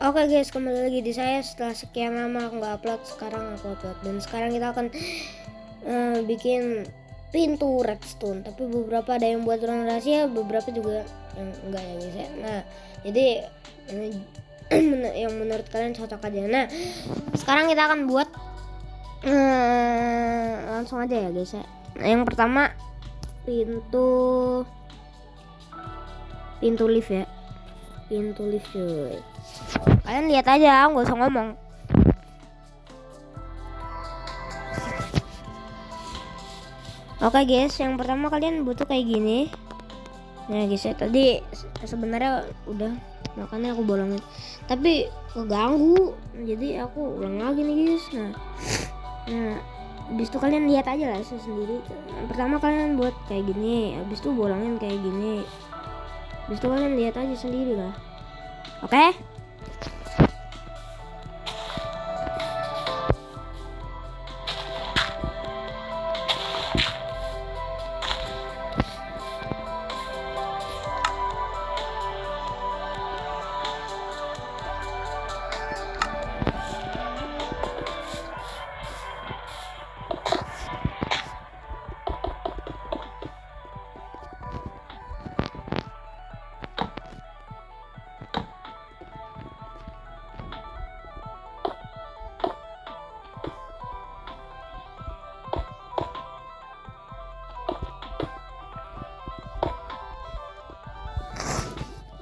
Oke guys, kembali lagi di saya setelah sekian lama aku nggak upload. Sekarang aku upload dan sekarang kita akan bikin pintu redstone. Tapi beberapa ada yang buat ruang rahasia, beberapa juga yang enggak ya guys ya. Nah, jadi yang menurut kalian cocok aja. Nah, sekarang kita akan buat langsung aja ya guys ya. Nah, yang pertama pintu lift ya. Pintu lift cuy. Kalian lihat aja, nggak usah ngomong. Oke guys, yang pertama kalian butuh kayak gini. Nah guys ya, tadi sebenarnya udah, makanya aku bolongin. Tapi keganggu, jadi aku ulang lagi nih guys. Nah, habis itu kalian lihat aja lah sendiri. Yang pertama kalian buat kayak gini, habis itu bolongin kayak gini. Habis itu kalian lihat aja sendiri lah. Oke?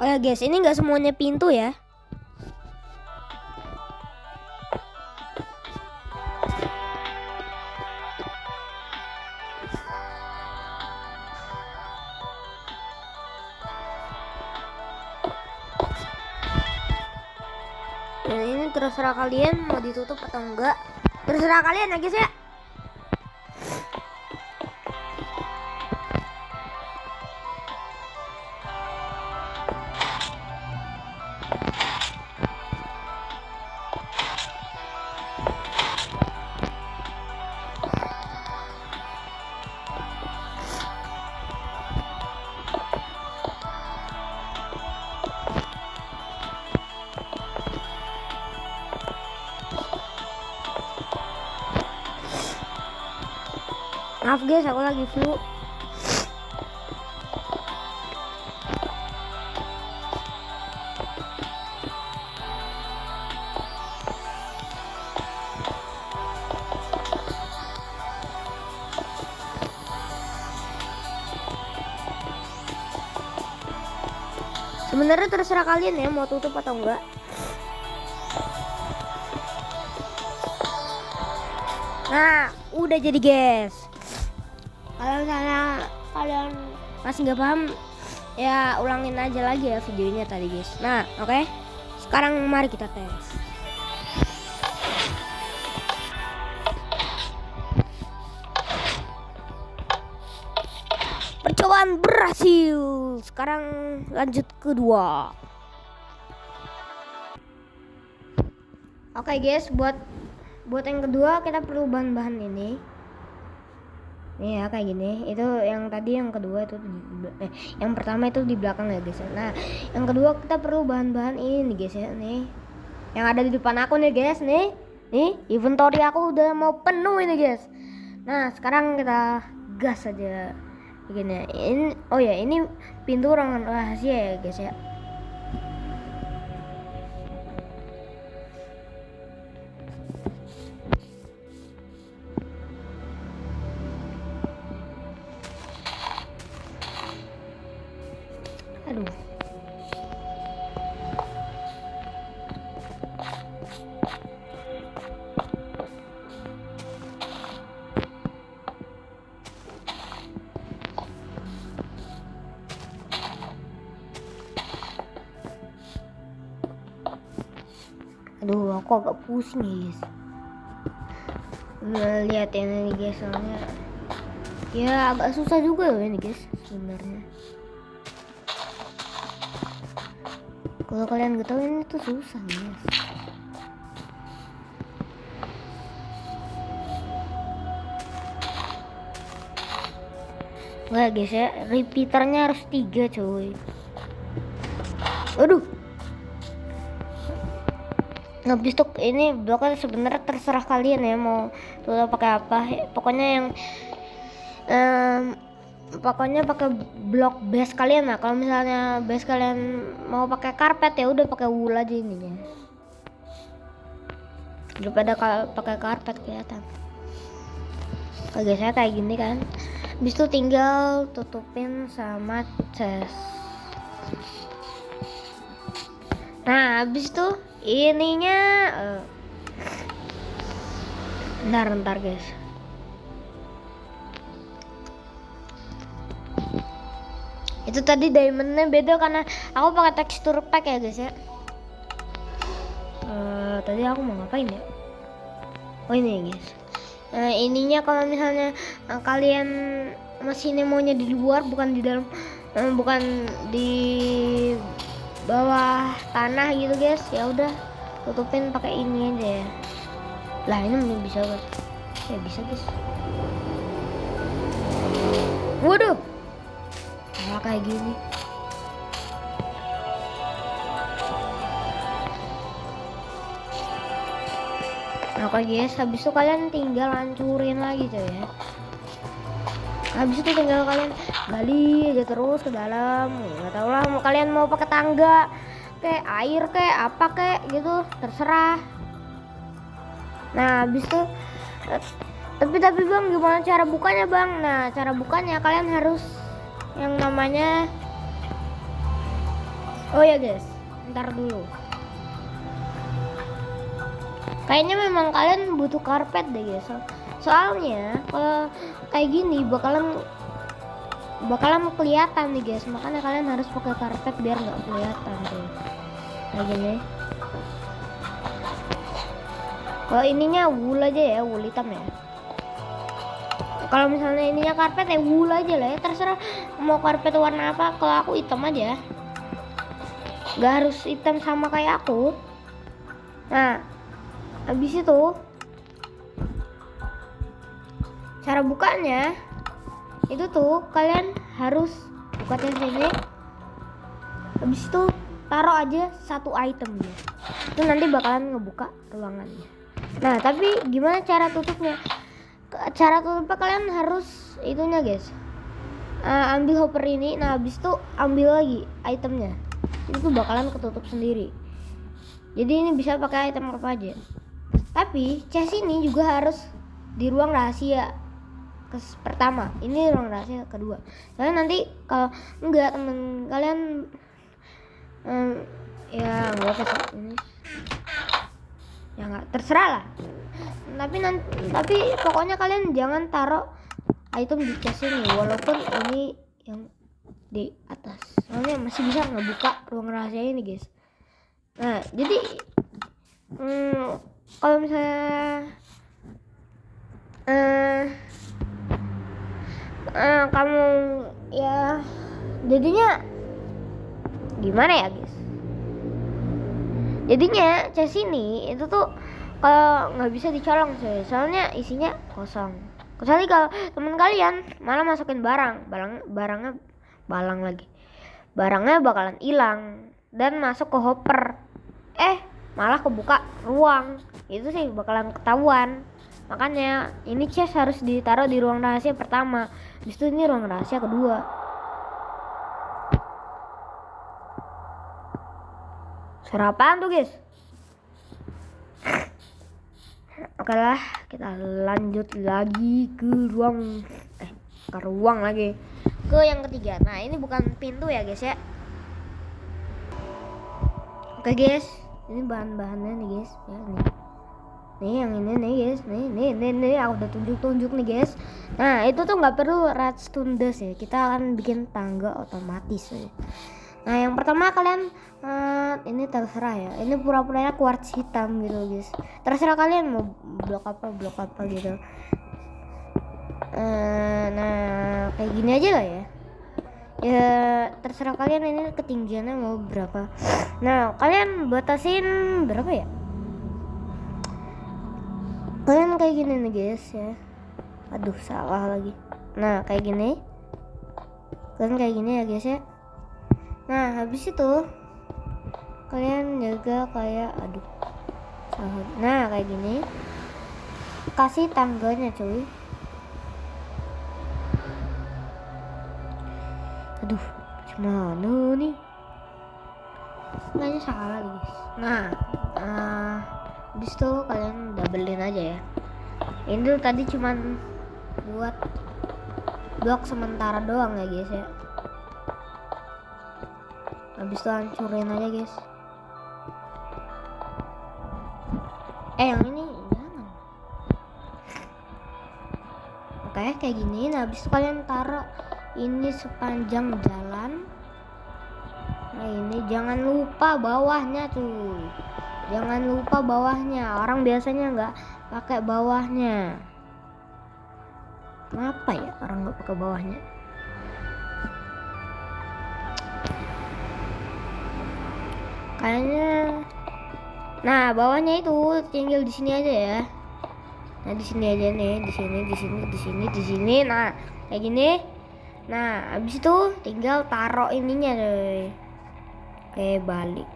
Oh ya guys, ini nggak semuanya pintu ya. Dan ini terserah kalian mau ditutup atau enggak. Terserah kalian ya guys ya. Maaf guys, aku lagi flu. Sebenarnya terserah kalian ya mau tutup atau enggak. Nah, udah jadi guys. Kalian masih nggak paham ya, ulangin aja lagi ya videonya tadi guys. Nah, oke. Sekarang mari kita tes. Percobaan berhasil. Sekarang lanjut kedua. Oke guys, buat yang kedua kita perlu bahan-bahan ini. Nih ya kayak gini. Itu yang tadi yang kedua itu yang pertama itu di belakang ya guys. Nah, yang kedua kita perlu bahan-bahan ini guys ya, nih. Yang ada di depan aku nih guys, nih. Nih, inventory aku udah mau penuh ini guys. Nah, sekarang kita gas aja. Begini. Ini pintu ruangan rahasia ya guys ya. Aduh. Aduh, aku agak pusing guys. Lihat ini guys, soalnya ya agak susah juga loh ini guys sebenarnya. Kalau kalian gak tahu ini tuh susah guys. Enggak guys ya, repeaternya harus 3 coy. Aduh. Habis itu ini bloknya sebenarnya terserah kalian ya mau tutup pakai apa. Pokoknya yang pokoknya pakai blok base kalian lah. Kalau misalnya base kalian mau pakai karpet ya udah pakai wool aja ininya. Daripada pakai karpet kelihatan. Kayak saya kayak gini kan. Habis itu tinggal tutupin sama chest. Nah, habis itu ininya ntar guys. Itu tadi diamondnya beda karena aku pakai tekstur pack ya guys ya. Tadi aku mau ngapain ya? Oh ini guys. Ininya kalau misalnya kalian mesinnya maunya di luar bukan di dalam, bukan di bawah tanah gitu guys, ya udah tutupin pakai ini aja ya. Lah ini bisa guys. Ya bisa guys. Waduh. Malah kayak gini. Nah oke guys, habis itu kalian tinggal hancurin lagi coy ya. Habis itu tinggal kalian gali aja terus ke dalam. Nggak tahu lah mau kalian mau pakai tangga kayak air kayak apa kayak gitu, terserah. Nah habis itu tapi bang gimana cara bukanya bang? Nah cara bukanya kalian harus yang namanya, oh ya guys, ntar dulu. Kayaknya memang kalian butuh karpet deh guys. Soalnya kalau kayak gini bakalan kelihatan nih guys. Makanya kalian harus pakai karpet biar nggak kelihatan tuh. Kayak gini. Kalau ininya wool aja ya, wool hitam ya. Kalau misalnya ininya karpet ya wool aja lah ya. Terserah mau karpet warna apa. Kalau aku hitam aja. Gak harus hitam sama kayak aku. Nah habis itu cara bukanya itu tuh kalian harus buka sini. Habis itu taruh aja satu item ya. Itu nanti bakalan ngebuka ruangannya. Nah tapi gimana cara tutupnya? Cara tutupnya kalian harus itunya guys, ambil hopper ini. Nah habis itu ambil lagi itemnya. Itu bakalan ketutup sendiri. Jadi ini bisa pakai item apa aja. Tapi chest ini juga harus di ruang rahasia pertama. Ini ruang rahasia kedua. Soalnya nanti kalau enggak temen kalian ya nggak apa sih ini. Ya nggak terserah lah. Tapi pokoknya kalian jangan taruh item di chest ini walaupun ini yang di atas. Soalnya masih bisa ngebuka ruang rahasia ini guys. Nah jadi kalau misalnya kamu ya jadinya gimana ya guys, jadinya chest ini itu tuh kalau nggak bisa dicolong sih, soalnya isinya kosong. Kecuali kalau teman kalian malah masukin barangnya bakalan hilang dan masuk ke hopper, malah kebuka ruang, itu sih bakalan ketahuan. Makanya ini chest harus ditaruh di ruang rahasia pertama. Habis itu ini ruang rahasia kedua. Suara apaan tuh guys? Oke lah, kita lanjut lagi ke ruang lagi ke yang ketiga. Nah ini bukan pintu ya guys ya. Oke guys, ini bahan-bahannya nih guys ya, nih yang ini nih guys, nih aku udah tunjuk nih guys. Nah itu tuh nggak perlu redstone dust ya, kita akan bikin tangga otomatis ya. Nah yang pertama kalian ini terserah ya, ini pura-puranya quartz hitam gitu guys, terserah kalian mau blok apa gitu. Nah kayak gini aja lah ya, terserah kalian ini ketinggiannya mau berapa. Nah kalian batasin berapa ya, kalian kayak gini nih guys ya. Aduh salah lagi. Nah kayak gini, kalian kayak gini ya guys ya. Nah habis itu kalian jaga kayak Nah kayak gini, kasih tangganya cuy. Aduh, gimana nih? Kayaknya salah guys. Nah, habis itu kalian doublein aja ya. Ini tuh tadi cuman buat blok sementara doang ya guys ya. Habis itu hancurin aja guys. Yang ini jangan. Oke, kayak gini. Nah, habis itu kalian taruh ini sepanjang jalan. Nah, ini jangan lupa bawahnya tuh. Jangan lupa bawahnya. Orang biasanya nggak pakai bawahnya. Kenapa ya orang nggak pakai bawahnya? Kayaknya. Nah, bawahnya itu tinggal di sini aja ya. Nah, di sini aja nih, di sini. Nah, kayak gini. Nah, habis itu tinggal taruh ininya deh. Kayak balik.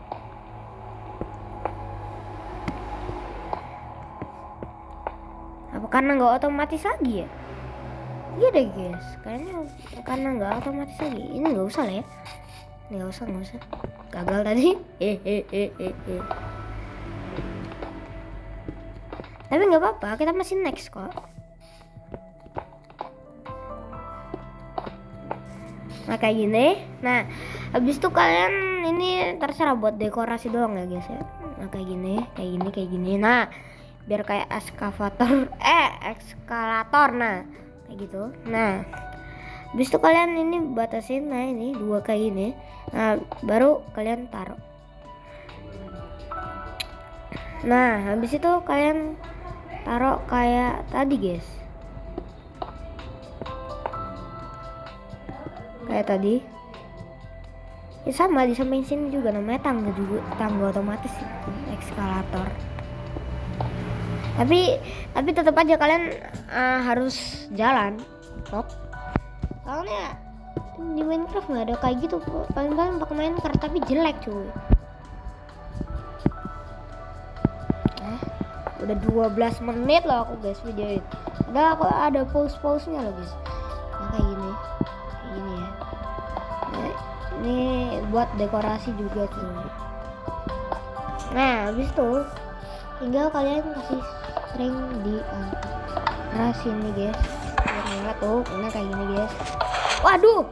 Apa karena nggak otomatis lagi ya? Iya deh guys, kayaknya karena nggak otomatis lagi. Ini nggak usah lah ya. Ini nggak usah. Gagal tadi. Tapi nggak apa-apa, kita masih next kok. Nah kayak gini. Nah habis itu kalian ini terserah buat dekorasi doang ya guys ya. Nah kayak gini. Nah biar kayak eskalator. Nah kayak gitu. Nah habis itu kalian ini batasin. Nah ini 2 kayak gini. Nah baru kalian taruh. Nah habis itu kalian taruh kayak tadi guys. Kayak tadi ya, sama di samping sini juga namanya tangga otomatis eskalator. Tapi tetap aja kalian harus jalan soalnya di Minecraft nggak ada kayak gitu. Paling pakai Minecraft tapi jelek cuy. Udah 12 menit loh aku guys videoin. Aku ada pause-nya loh guys. Nah kayak gini ya. Nah, ini buat dekorasi juga tuh. Nah habis itu tinggal kalian kasih string di arah sini guys. Biar tuh, nah kayak gini guys. Waduh,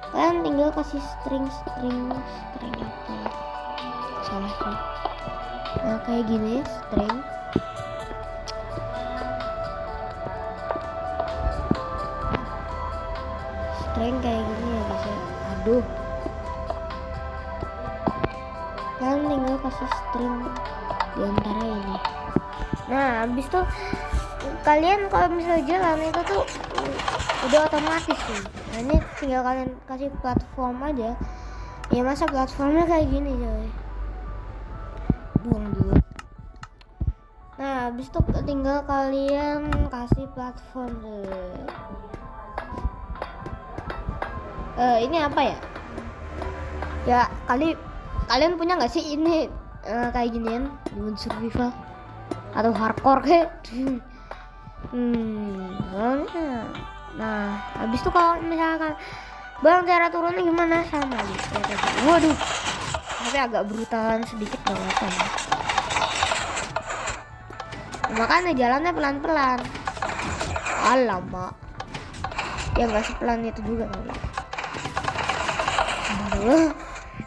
kalian tinggal kasih string apa? Salah sih. Nah kayak gini string. Kayak gini ya guys ya. Aduh, kalian tinggal kasih string di antara ini. Nah habis tuh kalian kalau misalnya jalan itu tuh udah otomatis sih. Nah ini tinggal kalian kasih platform aja ya. Masa platformnya kayak gini coy, buang dulu. Nah habis itu tinggal kalian kasih platform ini apa ya? Ya kalian punya nggak sih ini kayak ginian di survival atau hardcore kayak? Nah habis itu kalau misalkan bang cara turunnya gimana sama gitu. Waduh, tapi agak brutalan sedikit banget kan. Makanya jalannya pelan-pelan. Alamak, ya nggak sepelan itu juga kali.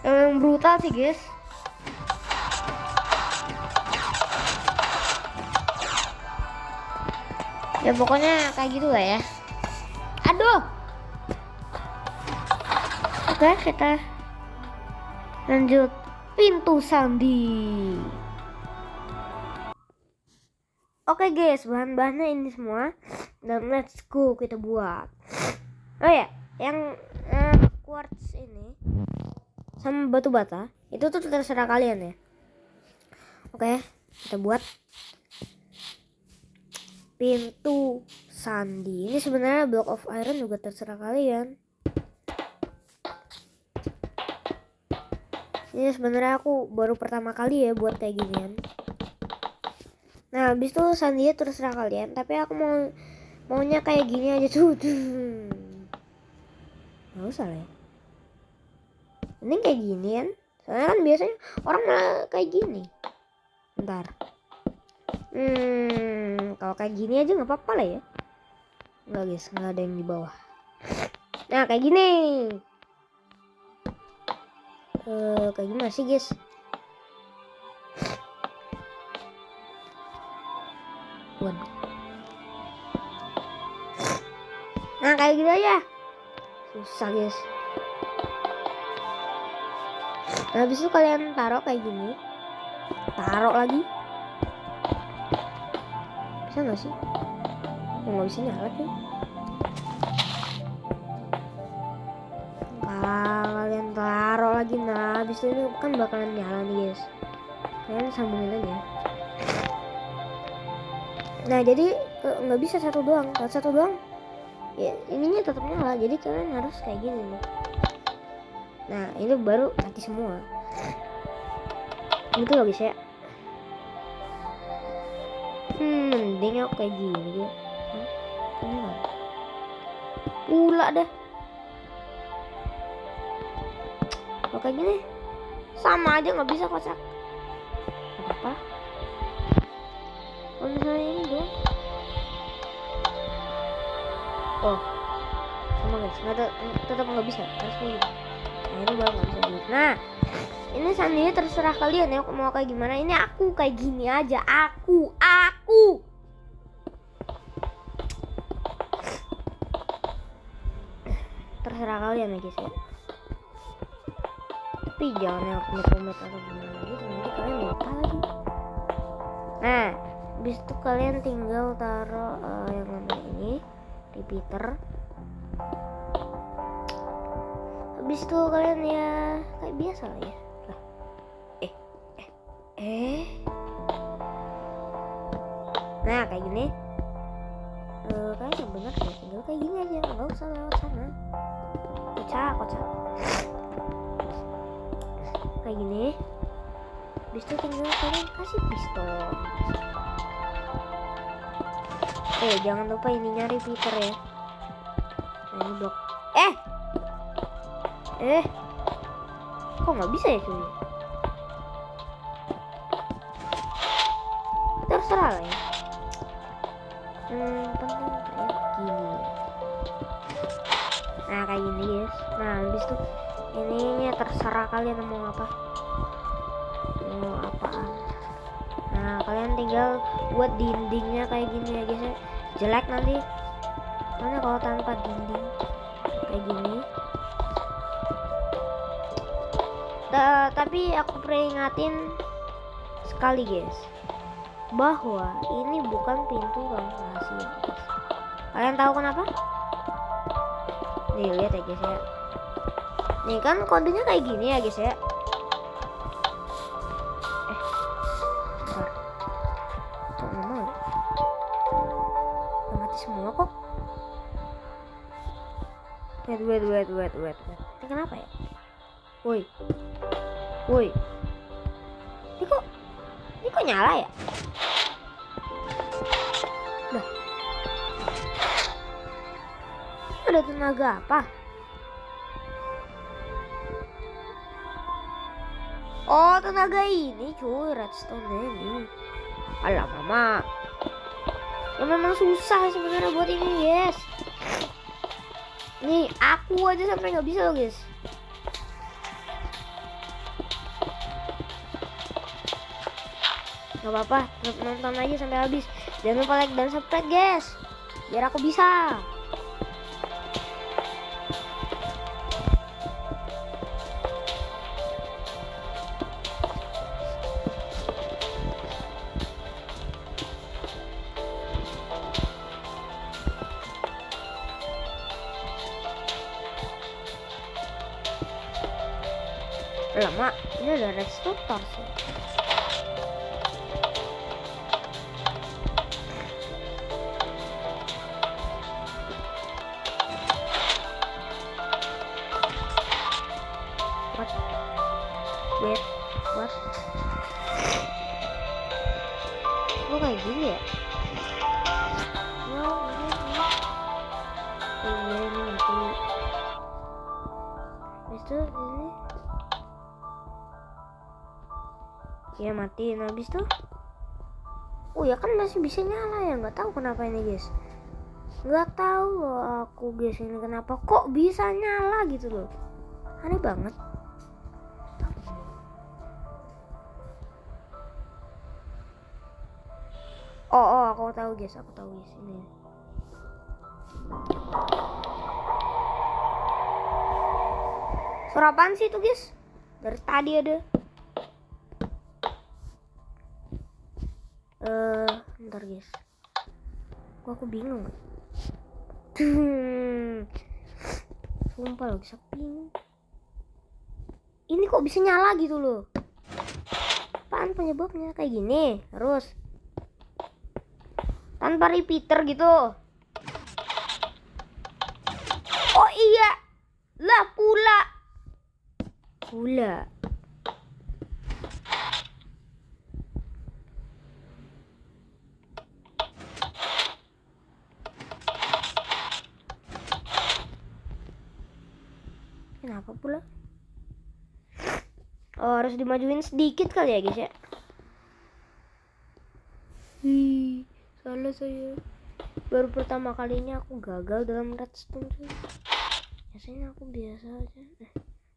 Emang brutal sih guys. Ya pokoknya kayak gitu lah ya. Aduh. Oke, kita lanjut pintu sandi. Oke guys, bahan-bahannya ini semua dan let's go kita buat. Oh ya, yang quartz ini sama batu bata itu tuh terserah kalian ya. Oke, kita buat pintu sandi. Ini sebenarnya block of iron juga terserah kalian. Ini sebenarnya aku baru pertama kali ya buat kayak ginian. Nah habis itu sandinya terserah kalian, tapi aku maunya kayak gini aja tuh. Nggak usah lah ya, ini kayak gini kan, soalnya kan biasanya orang malah kayak gini. Bentar, kalau kayak gini aja nggak apa-apa lah ya. Nggak guys, nggak ada yang di bawah. Nah kayak gini, kayak gimana sih guys? Waduh. Nah kayak gitu aja, susah guys. Nah habis itu kalian taruh kayak gini, taruh lagi, bisa nggak sih? Nggak bisa nyala sih. Kalian taruh lagi, nah habis itu kan bakalan nyala nih guys. Kalian sambungin aja. Nah jadi nggak bisa satu doang, kalau satu doang ya ininya tetap nyala, jadi kalian harus kayak gini nih. Nah ini baru mati semua. Itu loh guys ya. Mending aku kayak gini ya. Ini kan pula deh. Kalau kayak gini sama aja nggak bisa kocak. Apa? Kalau misalnya ini dong. Oh, sama guys, tetap nggak bisa, harus kayak gitu. Nah ini baru nggak bisa gitu. Nah ini sandinya terserah kalian ya mau kayak gimana. Ini aku kayak gini aja, aku terserah kalian ya guys ya. Tapi jangan yang komit atau gimana gitu, nanti kalian lupa lagi. Nah habis itu kalian tinggal taruh yang namanya ini repeater. Habis itu kalian ya kayak biasa lah ya. Nah kayak gini, kalian bener ya, tinggal kayak gini aja, nggak usah lewat sana. Kocak kayak gini. Habis itu tinggal kalian kasih piston. Jangan lupa ininya repeater ya. Nah ini blok. Kok nggak bisa ya cuy? Terserah lah ya. Penting kayak gini. Nah kayak gini guys. Nah habis itu ininya terserah kalian mau apa. Mau apaan. Nah kalian tinggal buat dindingnya kayak gini ya guys ya. Jelek nanti. Karena kalau tanpa dinding kayak gini. Tapi aku peringatin sekali guys, bahwa ini bukan pintu rahasia guys. Kalian tahu kenapa? Nih lihat ya guys ya. Nih kan kodenya kayak gini ya guys ya. Bentar. Kok nggak mau? Udah mati semua kok. Wait. Ini kenapa ya? Woi. Ini kok nyala ya? Lah. Ada tenaga apa? Oh, tenaga ini cuy, redstone ini. Alah mama. Ya memang susah sebenarnya buat ini, guys. Nih, aku aja sampai nggak bisa loh, guys. Gak apa-apa, nonton aja sampai habis. Jangan lupa like dan subscribe guys, biar aku bisa. Lama, ini ada redstone sih. What? Oh kayak gini ya. Oh ini mati. Habis itu ini ya mati. Nah habis itu oh ya kan masih bisa nyala ya, nggak tahu kenapa ini guys, nggak tahu loh aku guys ini kenapa kok bisa nyala gitu loh, aneh banget. Oh aku tahu guys ini. Suara apaan sih itu guys? Dari tadi ada. Bentar guys. Kok aku bingung. Sumpah loh bisa bingung. Ini kok bisa nyala gitu loh. Apaan penyebabnya kayak gini? Terus tanpa repeater gitu. Oh iya. Lah pula. Kenapa pula? Oh harus dimajuin sedikit kali ya guys ya. Salah saya. Baru pertama kalinya aku gagal dalam redstone cuy. Biasanya aku biasa aja.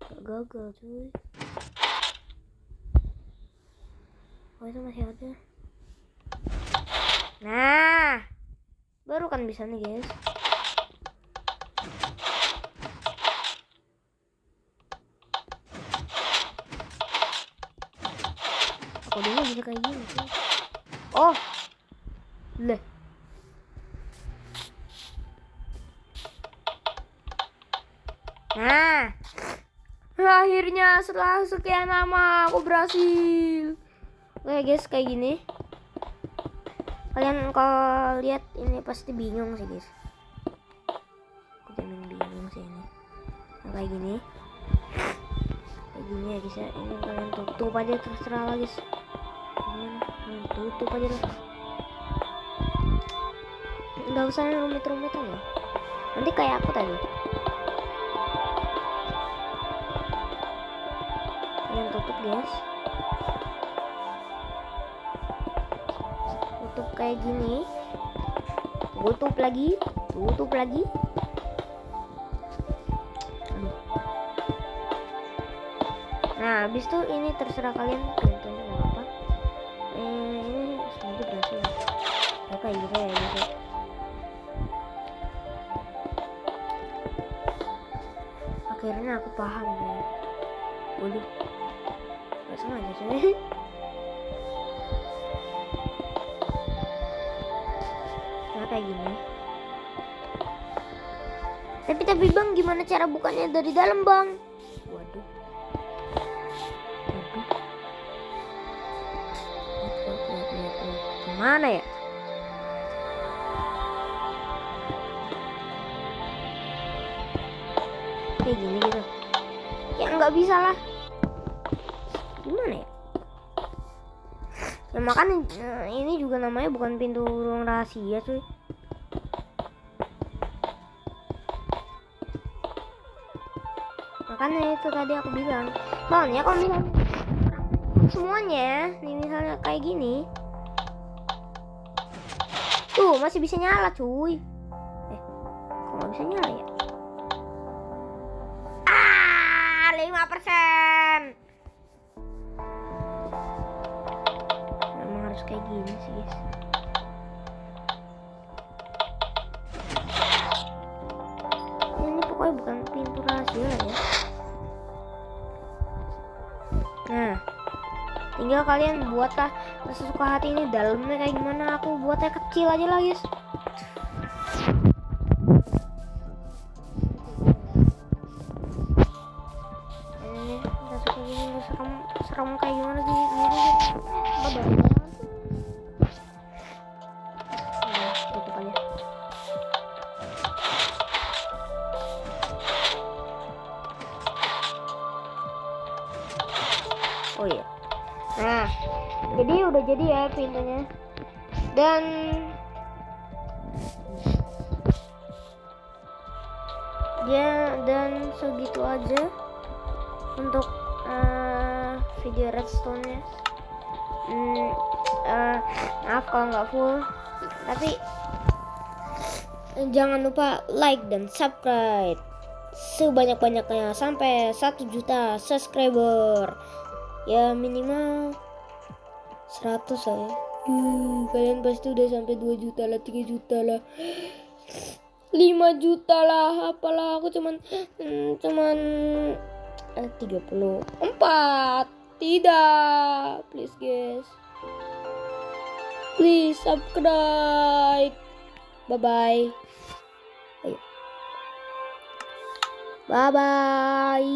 Gak gagal cuy. Oh itu masih ada. Nah baru kan bisa nih guys. Aku dulu bisa kayak gini cuy. Oh leh. Nah akhirnya setelah sekian lama aku berhasil. Oke guys kayak gini. Kalian kalau lihat ini pasti bingung sih guys. Aku jamin bingung sih ini. Nah, kayak gini ya guys ya. Ini kalian tutup aja terserah lah guys. Gimana? Kalian tutup aja lah. Nggak usah rumit-rumitan ya. Nanti kayak aku tadi. Kalian tutup guys. Tutup kayak gini. Tutup lagi. Aduh. Nah habis itu ini terserah kalian pintunya mau apa. Ini semoga berhasil. Ya kayak gitu ya gitu. Akhirnya aku paham ya. Waduh, gak sengaja sih. Nah kayak gini. Tapi bang, gimana cara bukanya dari dalam bang? Waduh. Gimana ya? Kayak gini gitu. Ya nggak bisa lah. Gimana ya? Ya makanya ini juga namanya bukan pintu ruang rahasia cuy. Makanya itu tadi aku bilang, soalnya kalau misalnya semuanya nih misalnya kayak gini tuh masih bisa nyala cuy. Kok nggak bisa nyala ya? 5%. Memang harus kayak gini sih guys. Ini pokoknya bukan pintu rahasia lah ya. Nah tinggal kalian buatlah sesuka hati ini dalamnya kayak gimana. Aku buatnya kecil aja lah guys. Serem kayak gimana sih tutup aja. Oh iya. Nah jadi udah jadi ya pintunya. Dan dan segitu aja untuk video redstone-nya. Maaf kalau nggak full, tapi jangan lupa like dan subscribe sebanyak-banyaknya sampai 1 juta subscriber, ya minimal 100 lah ya. Kalian pasti udah sampai 2 juta lah, 3 juta lah, 5 juta lah, apalah aku cuman 34. Tidak, please guys, please subscribe. Bye bye. Ayo. Bye bye.